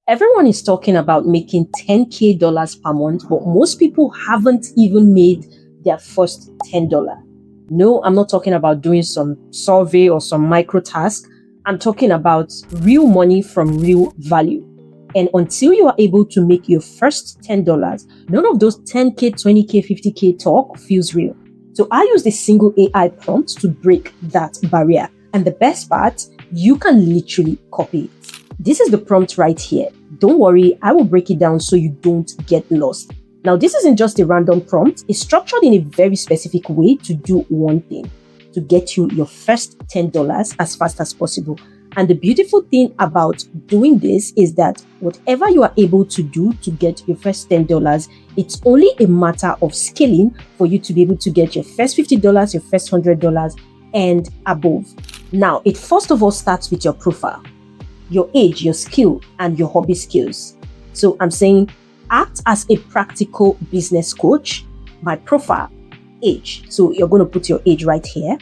Everyone is talking about making 10K dollars per month, but most people haven't even made their first $10. No, I'm not talking about doing some survey or some micro task. I'm talking about real money from real value. And until you are able to make your first $10, none of those 10K, 20K, 50K talk feels real. So I use the single AI prompt to break that barrier. And the best part, you can literally copy it. This is the prompt right here. Don't worry, I will break it down so you don't get lost. Now, this isn't just a random prompt. It's structured in a very specific way to do one thing, to get you your first $10 as fast as possible. And the beautiful thing about doing this is that whatever you are able to do to get your first $10, it's only a matter of scaling for you to be able to get your first $50, your first $100, and above. Now, it first of all starts with your profile, your age, your skill, and your hobby skills. So I'm saying act as a practical business coach. My profile, age. So you're going to put your age right here.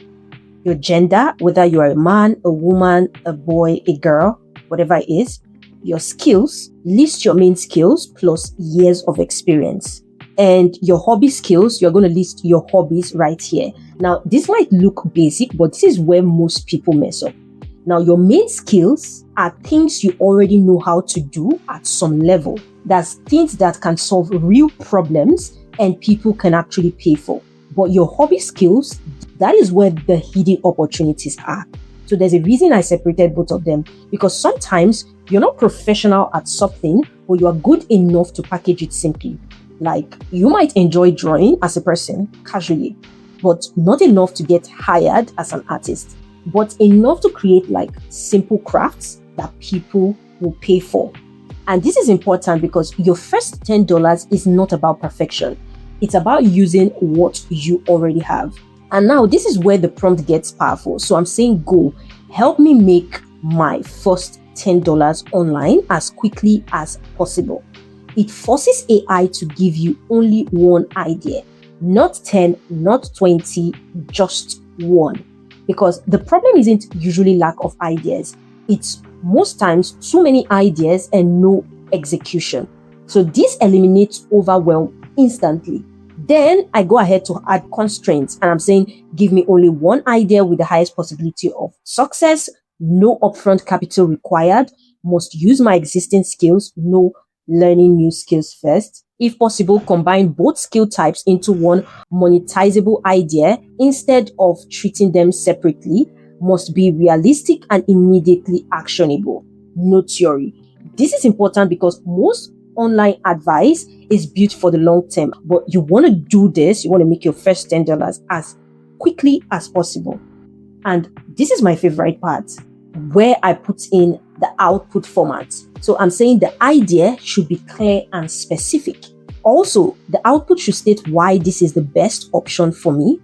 Your gender, whether you are a man, a woman, a boy, a girl, whatever it is. Your skills, list your main skills plus years of experience. And your hobby skills, you're going to list your hobbies right here. Now, this might look basic, but this is where most people mess up. Now, your main skills are things you already know how to do at some level. That's things that can solve real problems and people can actually pay for. But your hobby skills, that is where the hidden opportunities are. So there's a reason I separated both of them, because sometimes you're not professional at something, but you are good enough to package it simply. Like, you might enjoy drawing as a person casually, but not enough to get hired as an artist, but enough to create like simple crafts that people will pay for. And this is important because your first $10 is not about perfection. It's about using what you already have. And now this is where the prompt gets powerful. So I'm saying, go, help me make my first $10 online as quickly as possible. It forces AI to give you only one idea, not 10, not 20, just one. Because the problem isn't usually lack of ideas. It's most times too many ideas and no execution. So this eliminates overwhelm instantly. Then I go ahead to add constraints and I'm saying, give me only one idea with the highest possibility of success, no upfront capital required, must use my existing skills, no learning new skills first. If possible, combine both skill types into one monetizable idea instead of treating them separately, must be realistic and immediately actionable, no theory. This is important because most online advice is built for the long term, but you want to do this, you want to make your first $10 as quickly as possible. And this is my favorite part, where I put in the output format. So I'm saying the idea should be clear and specific. Also, the output should state why this is the best option for me.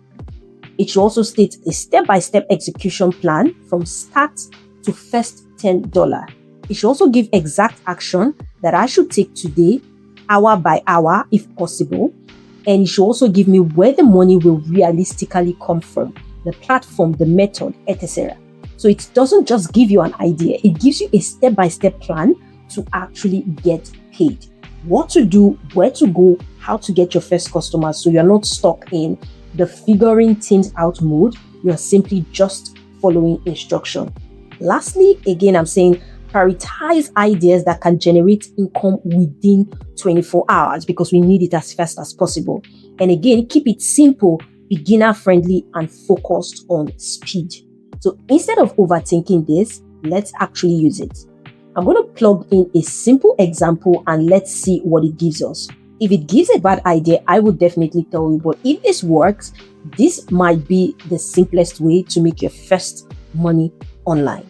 It should also state a step-by-step execution plan from start to first $10. It should also give exact action that I should take today, hour by hour, if possible. And it should also give me where the money will realistically come from, the platform, the method, etc. So it doesn't just give you an idea, it gives you a step-by-step plan to actually get paid. What to do, where to go, how to get your first customers, so you're not stuck in the figuring things out mode. You're simply just following instruction. Lastly, again, I'm saying prioritize ideas that can generate income within 24 hours because we need it as fast as possible. And again, keep it simple, beginner friendly, and focused on speed. So instead of overthinking this, let's actually use it. I'm going to plug in a simple example and let's see what it gives us. If it gives a bad idea, I would definitely tell you. But if this works, this might be the simplest way to make your first money online.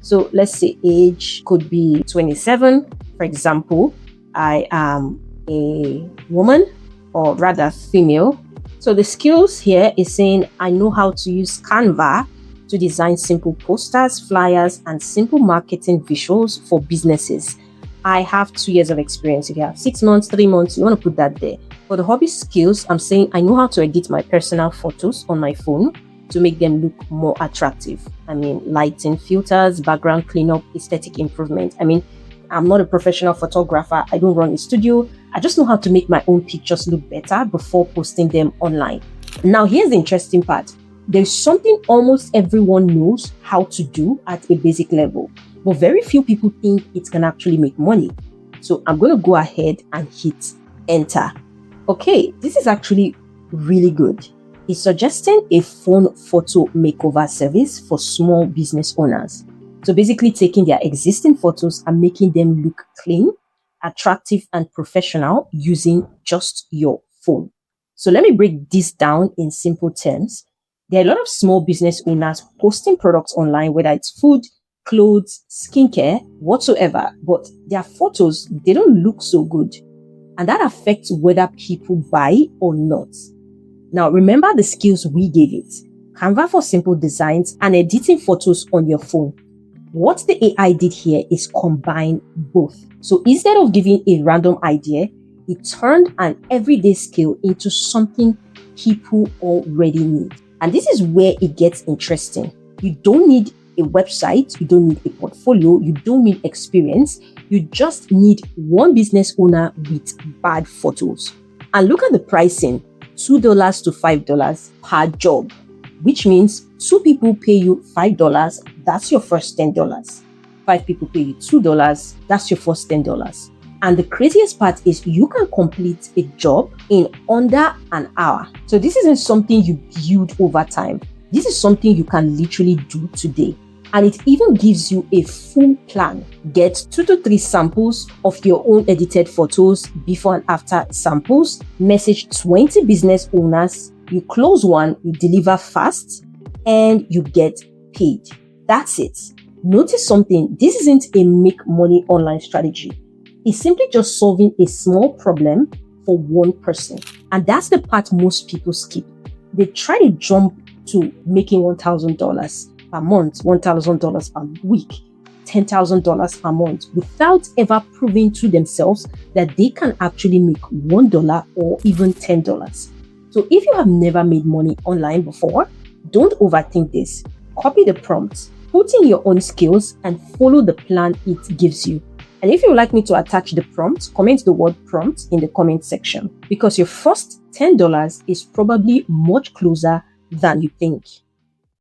So let's say age could be 27. For example, I am a woman, or rather female. So the skills here is saying I know how to use Canva to design simple posters, flyers, and simple marketing visuals for businesses. I have 2 years of experience. If you have 6 months, 3 months, you want to put that there. For the hobby skills, I'm saying I know how to edit my personal photos on my phone to make them look more attractive. I mean, lighting, filters, background cleanup, aesthetic improvement. I mean, I'm not a professional photographer. I don't run a studio. I just know how to make my own pictures look better before posting them online. Now, here's the interesting part. There's something almost everyone knows how to do at a basic level, but very few people think it can actually make money. So I'm going to go ahead and hit enter. Okay, this is actually really good. It's suggesting a phone photo makeover service for small business owners. So basically taking their existing photos and making them look clean, attractive, and professional using just your phone. So let me break this down in simple terms. There are a lot of small business owners posting products online, whether it's food, clothes, skincare, whatsoever, but their photos, they don't look so good. And that affects whether people buy or not. Now, remember the skills we gave it. Canva for simple designs and editing photos on your phone. What the AI did here is combine both. So instead of giving a random idea, it turned an everyday skill into something people already need. And this is where it gets interesting. You don't need a website, you don't need a portfolio, you don't need experience. You just need one business owner with bad photos. And look at the pricing, $2 to $5 per job, which means 2 people pay you $5, that's your first $10. 5 people pay you $2, that's your first $10. And the craziest part is you can complete a job in under an hour. So this isn't something you build over time. This is something you can literally do today. And it even gives you a full plan. Get 2 to 3 samples of your own edited photos, before and after samples, message 20 business owners, you close one, you deliver fast, and you get paid. That's it. Notice something, this isn't a make money online strategy. It's simply just solving a small problem for one person. And that's the part most people skip. They try to jump to making $1,000 per month, $1,000 per week, $10,000 per month without ever proving to themselves that they can actually make $1 or even $10. So if you have never made money online before, don't overthink this. Copy the prompt, put in your own skills, and follow the plan it gives you. And if you would like me to attach the prompt, comment the word prompt in the comment section, because your first $10 is probably much closer than you think.